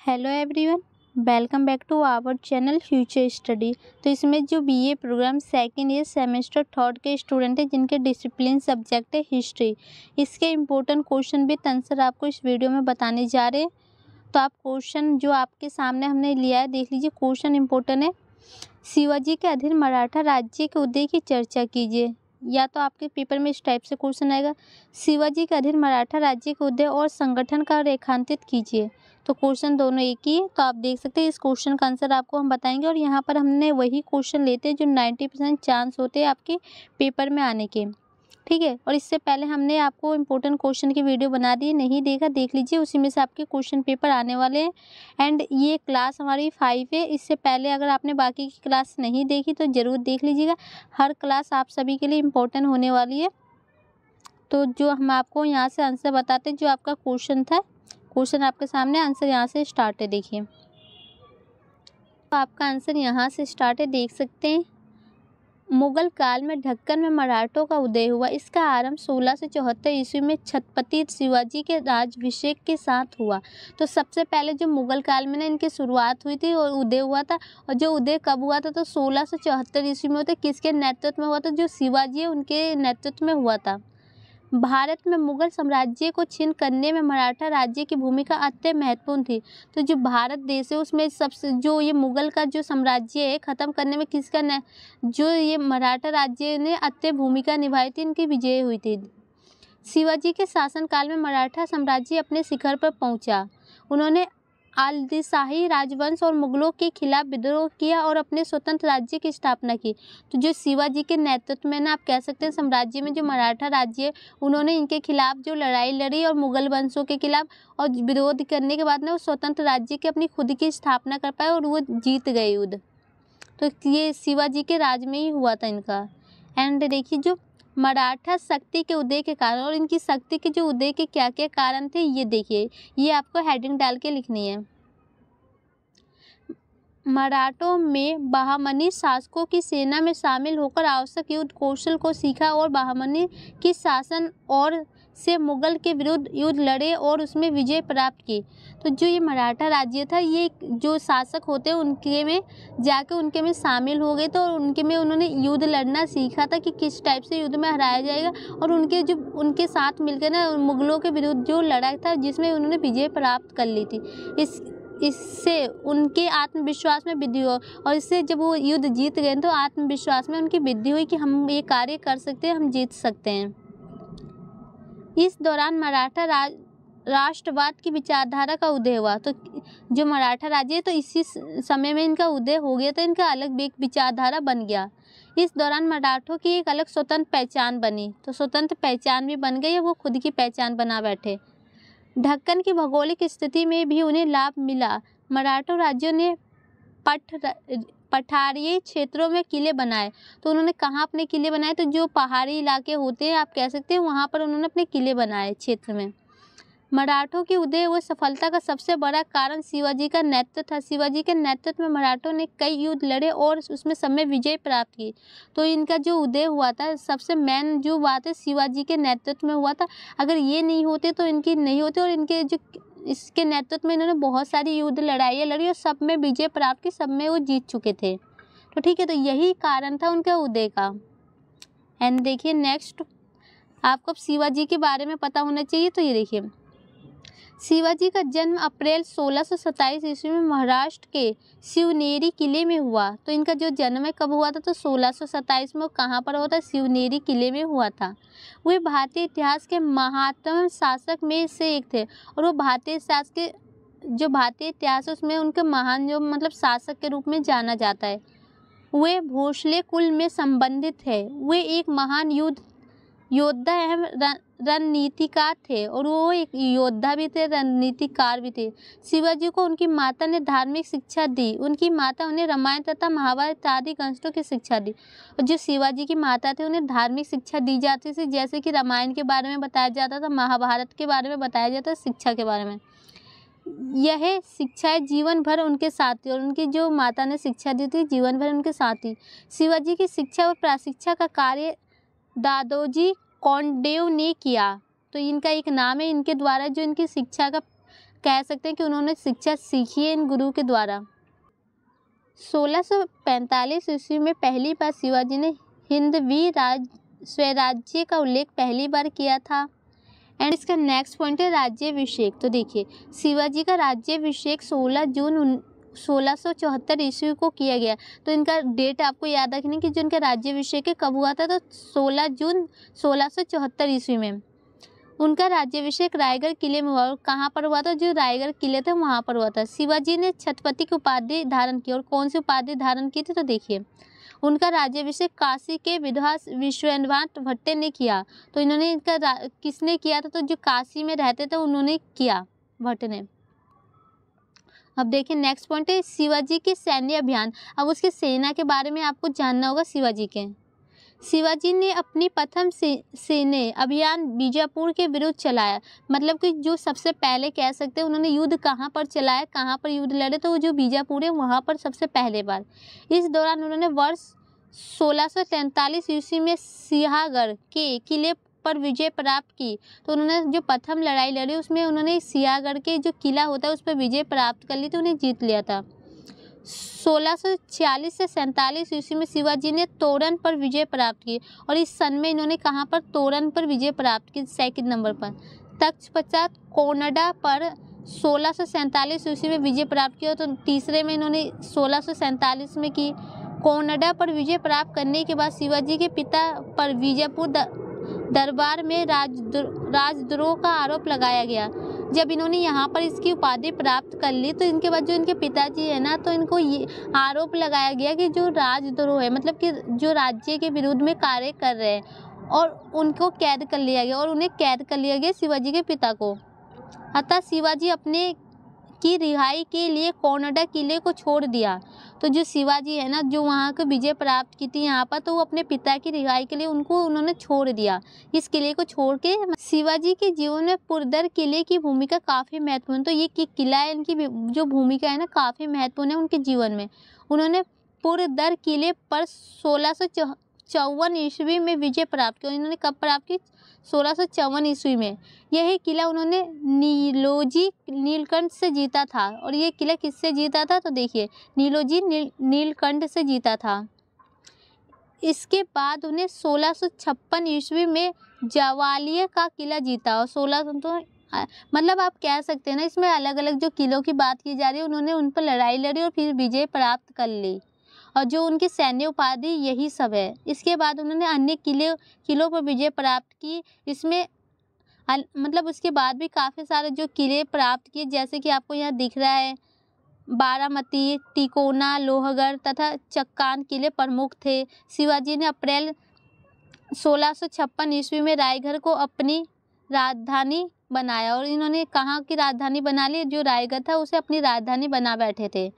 Hello everyone, welcome back to our channel future study. तो इसमें जो BA program second year semester third के student हैं जिनके डिसिप्लिन सब्जेक्ट है हिस्ट्री, इसके इम्पोर्टेंट क्वेश्चन भी आंसर आपको इस वीडियो में बताने जा रहे हैं। तो आप क्वेश्चन जो आपके सामने हमने लिया है देख लीजिए। क्वेश्चन इम्पोर्टेंट है, शिवाजी के अधीन मराठा राज्य के उदय की चर्चा कीजिए। या तो आपके पेपर में इस टाइप से क्वेश्चन आएगा, शिवाजी के अधीन मराठा राज्य के उदय और संगठन का रेखांकित कीजिए। तो क्वेश्चन दोनों एक ही है, तो आप देख सकते हैं इस क्वेश्चन का आंसर आपको हम बताएंगे। और यहाँ पर हमने वही क्वेश्चन लेते हैं जो 90% चांस होते हैं आपके पेपर में आने के, ठीक है। और इससे पहले हमने आपको इम्पोर्टेंट क्वेश्चन की वीडियो बना दी, नहीं देखा देख लीजिए, उसी में से आपके क्वेश्चन पेपर आने वाले हैं। एंड ये क्लास हमारी 5 है, इससे पहले अगर आपने बाकी की क्लास नहीं देखी तो ज़रूर देख लीजिएगा। हर क्लास आप सभी के लिए इम्पोर्टेंट होने वाली है। तो जो हम आपको यहाँ से आंसर बताते हैं, जो आपका क्वेश्चन था, क्वेश्चन आपके सामने, आंसर यहाँ से स्टार्ट है, देखिए। तो आपका आंसर यहाँ से स्टार्ट है, देख सकते हैं। मुगल काल में ढक्कन में मराठों का उदय हुआ। इसका आरंभ 1674 ईस्वी में छत्रपति शिवाजी के राज्याभिषेक के साथ हुआ। तो सबसे पहले जो मुगल काल में ना इनकी शुरुआत हुई थी और उदय हुआ था। और जो उदय कब हुआ था तो 1674 ईस्वी में हुआ था। किसके नेतृत्व में हुआ था? जो शिवाजी है उनके नेतृत्व में हुआ था। भारत में मुगल साम्राज्य को छीन करने में मराठा राज्य की भूमिका अत्यंत महत्वपूर्ण थी। तो जो भारत देश है उसमें सबसे जो ये मुगल का जो साम्राज्य है ख़त्म करने में किसका जो ये मराठा राज्य ने अत्यंत भूमिका निभाई थी, इनकी विजय हुई थी। शिवाजी के शासनकाल में मराठा साम्राज्य अपने शिखर पर पहुंचा। उन्होंने आदिलशाही राजवंश और मुगलों के खिलाफ विद्रोह किया और अपने स्वतंत्र राज्य की स्थापना की। तो जो शिवाजी के नेतृत्व में ना आप कह सकते हैं साम्राज्य में जो मराठा राज्य है उन्होंने इनके खिलाफ जो लड़ाई लड़ी और मुगल वंशों के खिलाफ, और विरोध करने के बाद ना वो स्वतंत्र राज्य की अपनी खुद की स्थापना कर पाए और वो जीत गए युद्ध। तो ये शिवाजी के राज में ही हुआ था इनका। एंड देखिए जो मराठा शक्ति के उदय के कारण और इनकी शक्ति के जो उदय के क्या क्या कारण थे ये देखिए, ये आपको हेडिंग डाल के लिखनी है। मराठों में बहामनी शासकों की सेना में शामिल होकर आवश्यक युद्ध कौशल को सीखा और बहामनी की शासन और से मुगल के विरुद्ध युद्ध लड़े और उसमें विजय प्राप्त की। तो जो ये मराठा राज्य था ये जो शासक होते हैं उनके में जाके उनके में शामिल हो गए। तो उनके में उन्होंने युद्ध लड़ना सीखा था कि किस टाइप से युद्ध में हराया जाएगा, और उनके साथ मिलकर ना मुगलों के विरुद्ध जो लड़ाई था जिसमें उन्होंने विजय प्राप्त कर ली थी। इससे उनके आत्मविश्वास में वृद्धि हुआ, और इससे जब वो युद्ध जीत गए तो आत्मविश्वास में उनकी वृद्धि हुई कि हम ये कार्य कर सकते हैं, हम जीत सकते हैं। इस दौरान मराठा राष्ट्रवाद की विचारधारा का उदय हुआ। तो जो मराठा राज्य है तो इसी समय में इनका उदय हो गया, तो इनका अलग एक विचारधारा बन गया। इस दौरान मराठों की एक अलग स्वतंत्र पहचान बनी। तो स्वतंत्र पहचान भी बन गई, वो खुद की पहचान बना बैठे। ढक्कन की भौगोलिक स्थिति में भी उन्हें लाभ मिला। मराठा राज्यों ने पठारी क्षेत्रों में किले बनाए। तो उन्होंने कहाँ अपने किले बनाए? तो जो पहाड़ी इलाके होते हैं आप कह सकते हैं वहाँ पर उन्होंने अपने किले बनाए क्षेत्र में। मराठों की उदय व सफलता का सबसे बड़ा कारण शिवाजी का नेतृत्व था। शिवाजी के नेतृत्व में मराठों ने कई युद्ध लड़े और उसमें सब में विजय प्राप्त की। तो इनका जो उदय हुआ था सबसे मेन जो बात है शिवाजी के नेतृत्व में हुआ था। अगर ये नहीं होते तो इनकी नहीं होती, और इनके जो इसके नेतृत्व में इन्होंने बहुत सारी युद्ध लड़ाइयाँ लड़ी और सब में विजय प्राप्त की, सब में वो जीत चुके थे। तो ठीक है, तो यही कारण था उनके उदय का। एंड देखिए नेक्स्ट, आपको शिवाजी के बारे में पता होना चाहिए। तो ये देखिए, शिवाजी का जन्म अप्रैल 1627 ईस्वी में महाराष्ट्र के शिवनेरी किले में हुआ। तो इनका जो जन्म है कब हुआ था? तो 1627 में। कहाँ पर हुआ था? शिवनेरी किले में हुआ था। वे भारतीय इतिहास के महानतम शासक में से एक थे, और वो भारतीय इतिहास है उसमें उनके महान जो मतलब शासक के रूप में जाना जाता है। वे भोसले कुल में संबंधित है। वे एक महान योद्धा एवं रणनीतिकार थे, और वो एक योद्धा भी थे, रणनीतिकार भी थे। शिवाजी को उनकी माता ने धार्मिक शिक्षा दी। उनकी माता उन्हें रामायण तथा महाभारत आदि ग्रंथों की शिक्षा दी। और जो शिवाजी की माता थे उन्हें धार्मिक शिक्षा दी जाती थी, जैसे कि रामायण के बारे में बताया जाता था, महाभारत के बारे में बताया जाता था, शिक्षा के बारे में। यह शिक्षाएं जीवन भर उनके साथ थी, और उनकी जो माता ने शिक्षा दी थी जीवन भर उनके साथ थी। शिवाजी की शिक्षा और प्रशिक्षा का कार्य दादोजी कोंडदेव ने किया। तो इनका एक नाम है, इनके द्वारा जो इनकी शिक्षा का कह सकते हैं कि उन्होंने शिक्षा सीखी है इन गुरु के द्वारा। 1645 ईस्वी में पहली बार शिवाजी ने हिंदवी स्वराज्य का उल्लेख पहली बार किया था। एंड इसका नेक्स्ट पॉइंट है राज्याभिषेक। तो देखिए, शिवाजी का राज्याभिषेक 16 जून 1674 ईस्वी को किया गया। तो इनका डेट आपको याद रखनी कि जो इनका राज्याभिषेक कब हुआ था, तो 16 जून 1674 ईस्वी में उनका राज्याभिषेक रायगढ़ किले में हुआ। और कहाँ पर हुआ था? जो रायगढ़ किले थे वहाँ पर हुआ था। शिवाजी ने छत्रपति की उपाधि धारण की। और कौन सी उपाधि धारण की थी? तो देखिए, उनका राज्याभिषेक काशी के विधवा विश्वनाथ भट्ट ने किया। तो इन्होंने इनका किसने किया था? तो जो काशी में रहते थे उन्होंने किया, भट्ट ने। अब देखिए नेक्स्ट पॉइंट है शिवाजी के सैन्य अभियान। अब उसकी सेना के बारे में आपको जानना होगा। शिवाजी ने अपनी प्रथम सैन्य अभियान बीजापुर के विरुद्ध चलाया। मतलब कि जो सबसे पहले कह सकते हैं उन्होंने युद्ध कहाँ पर चलाया, कहाँ पर युद्ध लड़े, तो जो बीजापुर है वहाँ पर सबसे पहले बार। इस दौरान उन्होंने वर्ष 1643 ईस्वी में सिंहगढ़ के किले पर विजय प्राप्त की। तो उन्होंने जो प्रथम लड़ाई लड़ी उसमें उन्होंने सिंहगढ़ के जो किला होता है उस पर विजय प्राप्त कर ली, तो उन्हें जीत लिया था। 1646 से 47 ईस्वी में शिवाजी ने तोरन पर विजय प्राप्त की। और इस सन में इन्होंने कहाँ पर? तोरन पर विजय प्राप्त की, सेकंड नंबर पर। तत्पश्चात कोनडा पर 1647 ईस्वी में विजय प्राप्त किया। तो तीसरे में इन्होंने 1647 में की। कोनडा पर विजय प्राप्त करने के बाद शिवाजी के पिता पर विजयपुर दरबार में राजद्रोह का आरोप लगाया गया। जब इन्होंने यहाँ पर इसकी उपाधि प्राप्त कर ली तो इनके बाद जो इनके पिताजी है ना, तो इनको ये आरोप लगाया गया कि जो राजद्रोह है, मतलब कि जो राज्य के विरुद्ध में कार्य कर रहे हैं, और उनको कैद कर लिया गया। और उन्हें कैद कर लिया गया शिवाजी के पिता को। अतः शिवाजी अपने की रिहाई के लिए कोनडा किले को छोड़ दिया। तो जो शिवाजी है ना, जो वहाँ को विजय प्राप्त की थी यहाँ पर, तो वो अपने पिता की रिहाई के लिए उन्होंने छोड़ दिया। इस किले को छोड़ के शिवाजी के जीवन में पुरंदर किले की भूमिका काफ़ी महत्वपूर्ण। तो ये किला है, इनकी जो भूमिका है ना काफ़ी महत्वपूर्ण है उनके जीवन में। उन्होंने पुरंदर किले पर 1654 ईस्वी में विजय प्राप्त किया। इन्होंने कब प्राप्त की? 1654 ईस्वी में। यही किला उन्होंने नीलोजी नीलकंठ से जीता था। और ये किला किससे जीता था? तो देखिए, नीलोजी नीलकंठ से जीता था। इसके बाद उन्हें 1656 ईस्वी में जवालिया का किला जीता। और 16 तो मतलब आप कह सकते हैं ना, इसमें अलग अलग जो किलों की बात की जा रही है, उन्होंने उन पर लड़ाई लड़ी और फिर विजय प्राप्त कर ली। और जो उनकी सैन्य उपाधि यही सब है। इसके बाद उन्होंने अन्य किलों पर विजय प्राप्त की। इसमें मतलब उसके बाद भी काफ़ी सारे जो किले प्राप्त किए, जैसे कि आपको यहाँ दिख रहा है, बारामती, तिकोना, लोहगढ़ तथा चक्कान किले प्रमुख थे। शिवाजी ने अप्रैल 1656 ईस्वी में रायगढ़ को अपनी राजधानी बनाया। और इन्होंने कहाँ की राजधानी बना ली? जो रायगढ़ था उसे अपनी राजधानी बना बैठे थे।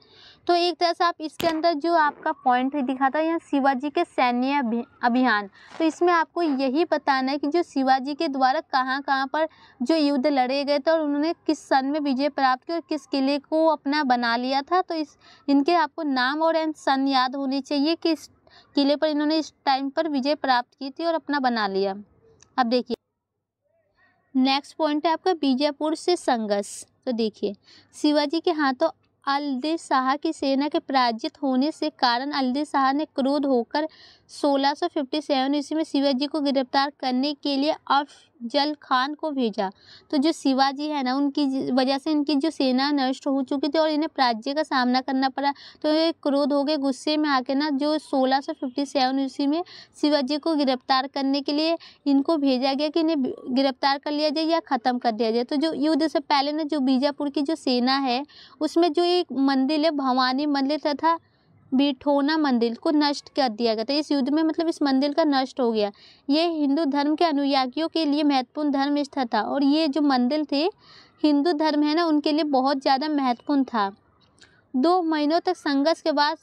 तो एक तरह से आप इसके अंदर जो आपका पॉइंट दिखा था यहाँ शिवाजी के सैन्य अभियान, तो इसमें आपको यही बताना है कि जो शिवाजी के द्वारा कहाँ कहाँ पर जो युद्ध लड़े गए थे और उन्होंने किस सन में विजय प्राप्त की और किस किले को अपना बना लिया था। तो इनके आपको नाम और सन याद होनी चाहिए कि इस किले पर इन्होंने इस टाइम पर विजय प्राप्त की थी और अपना बना लिया। अब देखिए नेक्स्ट पॉइंट है आपका बीजापुर से संघर्ष। तो देखिए, शिवाजी के हाथों अल्दे शाह की सेना के पराजित होने से कारण अल्दे शाह ने क्रोध होकर 1657 ईस्वी में शिवाजी को गिरफ्तार करने के लिए अफजल खान को भेजा। तो जो शिवाजी है ना, उनकी वजह से इनकी जो सेना नष्ट हो चुकी थी और इन्हें पराजय का सामना करना पड़ा। तो ये क्रोध हो गए, गुस्से में आके ना जो 1657 ईस्वी में शिवाजी को गिरफ्तार करने के लिए इनको भेजा गया कि इन्हें गिरफ्तार कर लिया जाए या ख़त्म कर दिया जाए। तो जो युद्ध से पहले ना जो बीजापुर की जो सेना है उसमें जो एक मंदिर है, भवानी मंदिर तथा बिठोना मंदिर को नष्ट कर दिया गया था इस युद्ध में। मतलब इस मंदिर का नष्ट हो गया। ये हिंदू धर्म के अनुयायियों के लिए महत्वपूर्ण धर्म स्थल था और ये जो मंदिर थे हिंदू धर्म है ना उनके लिए बहुत ज़्यादा महत्वपूर्ण था। 2 महीनों तक संघर्ष के बाद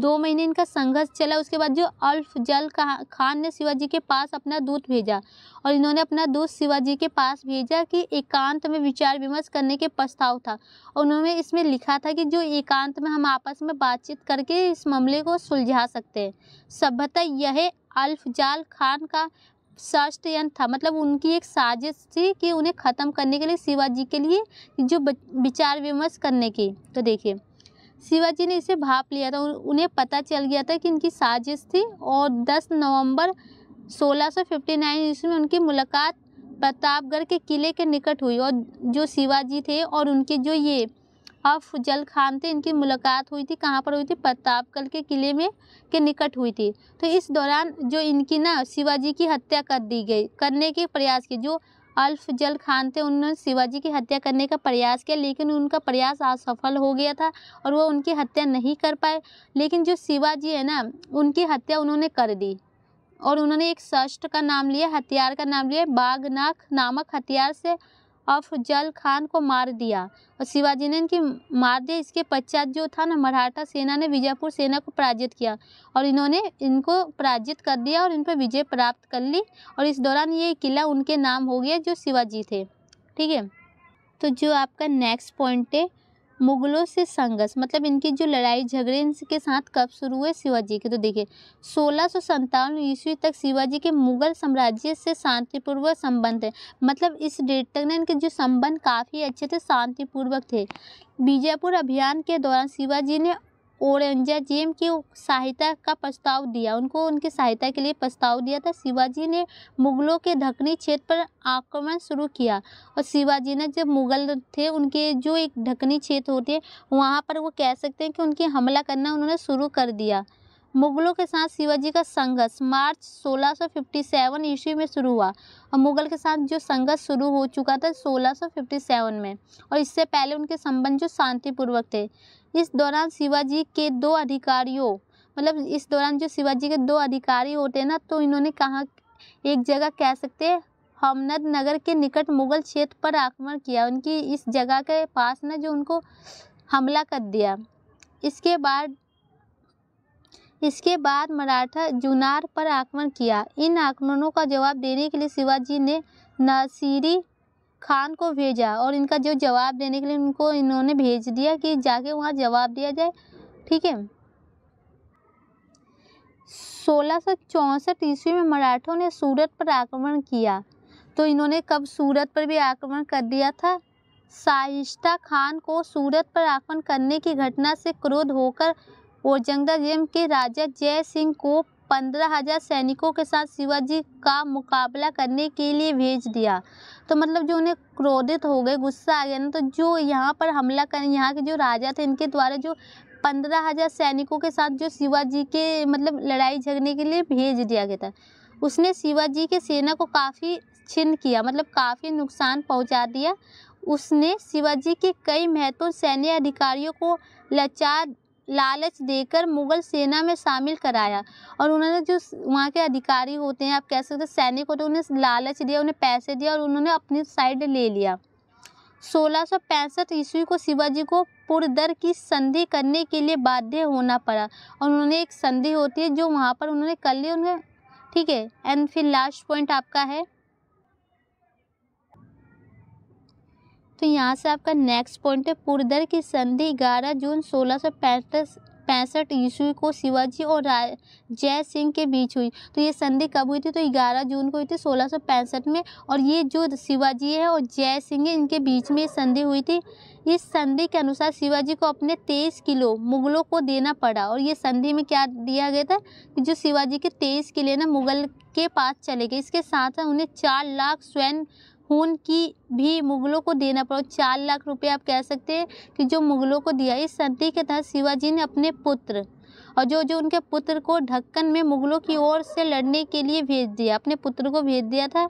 2 महीने इनका संघर्ष चला। उसके बाद जो अफजल खान ने शिवाजी के पास अपना दूत भेजा और इन्होंने अपना दूत शिवाजी के पास भेजा कि एकांत में विचार विमर्श करने के प्रस्ताव था। और उन्होंने इसमें लिखा था कि जो एकांत में हम आपस में बातचीत करके इस मामले को सुलझा सकते हैं। सभ्यतः यह अफजल खान का षड्यंत्र था, मतलब उनकी एक साजिश थी कि उन्हें ख़त्म करने के लिए शिवाजी के लिए जो विचार विमर्श करने की। तो देखिए शिवाजी ने इसे भाप लिया था, उन्हें पता चल गया था कि इनकी साजिश थी और 10 नवंबर 1659 ईस्वी में उनकी मुलाकात प्रतापगढ़ के किले के निकट हुई और जो शिवाजी थे और उनके जो ये अफजल खान थे, इनकी मुलाकात हुई थी। कहाँ पर हुई थी? प्रतापगढ़ के किले में के निकट हुई थी। तो इस दौरान जो इनकी ना शिवाजी की हत्या कर दी गई, करने के प्रयास किए। जो अफजल खान थे उन्होंने शिवाजी की हत्या करने का प्रयास किया, लेकिन उनका प्रयास असफल हो गया था और वो उनकी हत्या नहीं कर पाए। लेकिन जो शिवाजी है ना, उनकी हत्या उन्होंने कर दी और उन्होंने एक शस्त्र का नाम लिया, हथियार का नाम लिया, बागनाख नामक हथियार से अफजल खान को मार दिया और शिवाजी ने इनकी मार दिया। इसके पश्चात जो था ना, मराठा सेना ने विजापुर सेना को पराजित किया और इन्होंने इनको पराजित कर दिया और इन पर विजय प्राप्त कर ली और इस दौरान ये किला उनके नाम हो गया जो शिवाजी थे। ठीक है, तो जो आपका नेक्स्ट पॉइंट है, मुगलों से संघर्ष, मतलब इनकी जो लड़ाई झगड़े इनके साथ कब शुरू हुए? शिवाजी के। तो देखिए 1657 ईस्वी तक शिवाजी के मुगल साम्राज्य से शांतिपूर्वक संबंध है, मतलब इस डेट तक ना इनके जो संबंध काफ़ी अच्छे थे, शांतिपूर्वक थे। बीजापुर अभियान के दौरान शिवाजी ने औरंगजेब की सहायता का प्रस्ताव दिया, उनको उनकी सहायता के लिए प्रस्ताव दिया था। शिवाजी ने मुगलों के दक्खनी क्षेत्र पर आक्रमण शुरू किया और शिवाजी ने जब मुगल थे उनके जो एक दक्खनी क्षेत्र होते हैं वहाँ पर वो कह सकते हैं कि उनकी हमला करना उन्होंने शुरू कर दिया। मुगलों के साथ शिवाजी का संघर्ष मार्च 1657 ईस्वी में शुरू हुआ और मुगल के साथ जो संघर्ष शुरू हो चुका था 1657 में, और इससे पहले उनके संबंध जो शांतिपूर्वक थे। इस दौरान शिवाजी के दो अधिकारियों, मतलब इस दौरान जो शिवाजी के दो अधिकारी होते हैं ना, तो इन्होंने कहा एक जगह कह सकते हैं हमनद नगर के निकट मुगल क्षेत्र पर आक्रमण किया, उनकी इस जगह के पास ना जो उनको हमला कर दिया। इसके बाद मराठा जुनार पर आक्रमण किया। इन आक्रमणों का जवाब देने के लिए शिवाजी ने नासिरी खान को भेजा और इनका जो जवाब देने के लिए उनको इन्होंने भेज दिया कि जाके वहाँ जवाब दिया जाए। ठीक है, 1664 ईस्वी में मराठों ने सूरत पर आक्रमण किया, तो इन्होंने कब सूरत पर भी आक्रमण कर दिया था? शाइस्ता खान को सूरत पर आक्रमण करने की घटना से क्रोध होकर औरंगजेब के राजा जय सिंह को 15,000 सैनिकों के साथ शिवाजी का मुकाबला करने के लिए भेज दिया। तो मतलब जो उन्हें क्रोधित हो गए, गुस्सा आ गया ना, तो जो यहाँ पर हमला करें, यहाँ के जो राजा थे इनके द्वारा जो 15,000 सैनिकों के साथ जो शिवाजी के मतलब लड़ाई झगड़ने के लिए भेज दिया गया था, उसने शिवाजी के सेना को काफ़ी छिन्न किया, मतलब काफ़ी नुकसान पहुँचा दिया। उसने शिवाजी के कई महत्वपूर्ण सैन्य अधिकारियों को लालच देकर मुगल सेना में शामिल कराया और उन्होंने जो वहाँ के अधिकारी होते हैं, आप कह सकते हैं सैनिक होते हैं, उन्हें लालच दिया, उन्हें पैसे दिया और उन्होंने अपनी साइड ले लिया। 1665 ईस्वी को शिवाजी को पुरदर की संधि करने के लिए बाध्य होना पड़ा और उन्होंने एक संधि होती है जो वहाँ पर उन्होंने कर ली उन्हें। ठीक है, एंड फिर लास्ट पॉइंट आपका है, तो यहाँ से आपका नेक्स्ट पॉइंट है पुरदर की संधि 11 जून 1665 ईस्वी को शिवाजी और जय सिंह के बीच हुई। तो ये संधि कब हुई थी? तो 11 जून को हुई थी 1665 में, और ये जो शिवाजी है और जय सिंह है इनके बीच में संधि हुई थी। इस संधि के अनुसार शिवाजी को अपने 23 किलो मुगलों को देना पड़ा और ये संधि में क्या दिया गया था कि जो शिवाजी के 23 किले ना मुगल के पास चले गए, इसके साथ उन्हें 4 लाख स्वर्ण खून की भी मुगलों को देना पड़ा। 4 लाख रुपए आप कह सकते हैं कि जो मुगलों को दिया। इस संधि के तहत शिवाजी ने अपने पुत्र और जो उनके पुत्र को ढक्कन में मुगलों की ओर से लड़ने के लिए भेज दिया, अपने पुत्र को भेज दिया था।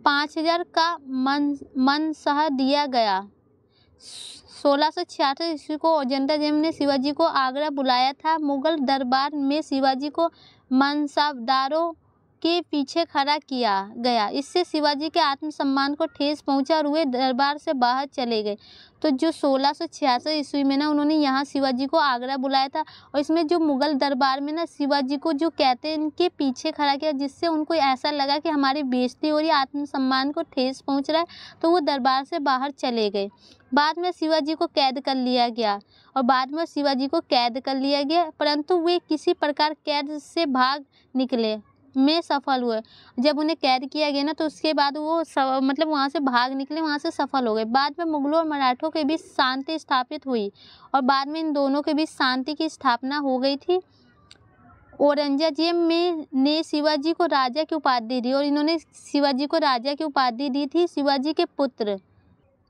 5,000 का मनसह दिया गया। 1666 ईस्वी को औरंगजेब ने शिवाजी को आगरा बुलाया था। मुगल दरबार में शिवाजी को मनसबदारों के पीछे खड़ा किया गया। इससे शिवाजी के आत्मसम्मान को ठेस पहुंचा और वे दरबार से बाहर चले गए। तो जो 1666 ईस्वी में ना उन्होंने यहाँ शिवाजी को आगरा बुलाया था, और इसमें जो मुगल दरबार में ना शिवाजी को जो कहते हैं इनके पीछे खड़ा किया, जिससे उनको ऐसा लगा कि हमारी बेइज्जती हो रही है, आत्मसम्मान को ठेस पहुंच रहा है, तो वो दरबार से बाहर चले गए। बाद में शिवाजी को कैद कर लिया गया परंतु वे किसी प्रकार कैद से भाग निकले में सफल हुए। जब उन्हें कैद किया गया ना तो उसके बाद वो मतलब वहाँ से भाग निकले, वहाँ से सफल हो गए। बाद में मुगलों और मराठों के बीच शांति स्थापित हुई और बाद में इन दोनों के बीच शांति की स्थापना हो गई थी। औरंगजेब ने शिवाजी को राजा की उपाधि दी और इन्होंने शिवाजी को राजा की उपाधि दी थी। शिवाजी के पुत्र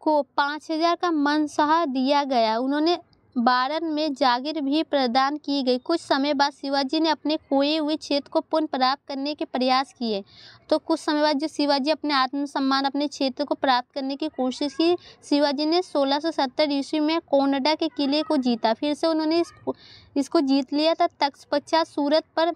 को 5000 का मनसाह दिया गया। उन्होंने भारत में जागीर भी प्रदान की गई। कुछ समय बाद शिवाजी ने अपने खोए हुए क्षेत्र को पुनः प्राप्त करने के प्रयास किए। तो कुछ समय बाद जो शिवाजी अपने आत्मसम्मान, अपने क्षेत्र को प्राप्त करने की कोशिश की, शिवाजी ने 1670 ईस्वी में कोनडा के किले को जीता। फिर से उन्होंने इसको जीत लिया था। तत्पश्चात सूरत पर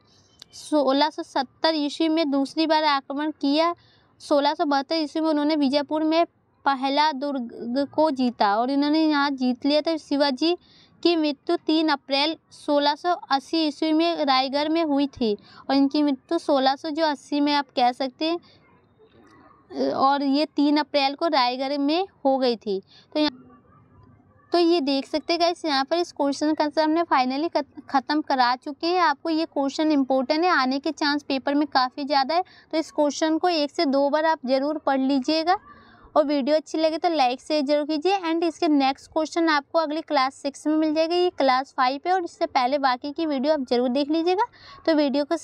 1670 ईस्वी में दूसरी बार आक्रमण किया। 1672 ईस्वी में उन्होंने बीजापुर में पहला दुर्ग को जीता और इन्होंने यहाँ जीत लिया था। शिवाजी की मृत्यु 3 अप्रैल 1680 ईस्वी में रायगढ़ में हुई थी और इनकी मृत्यु 1680 में आप कह सकते हैं, और ये 3 अप्रैल को रायगढ़ में हो गई थी। तो ये देख सकते हैं गाइस, यहाँ पर इस क्वेश्चन का आंसर हमने फाइनली ख़त्म करा चुके हैं। आपको ये क्वेश्चन इंपॉर्टेंट है, आने के चांस पेपर में काफ़ी ज़्यादा है, तो इस क्वेश्चन को 1 से 2 बार आप ज़रूर पढ़ लीजिएगा। और वीडियो अच्छी लगे तो लाइक शेयर जरूर कीजिए। एंड इसके नेक्स्ट क्वेश्चन आपको अगली क्लास 6 में मिल जाएगा। ये क्लास 5 है और इससे पहले बाकी की वीडियो आप जरूर देख लीजिएगा। तो वीडियो को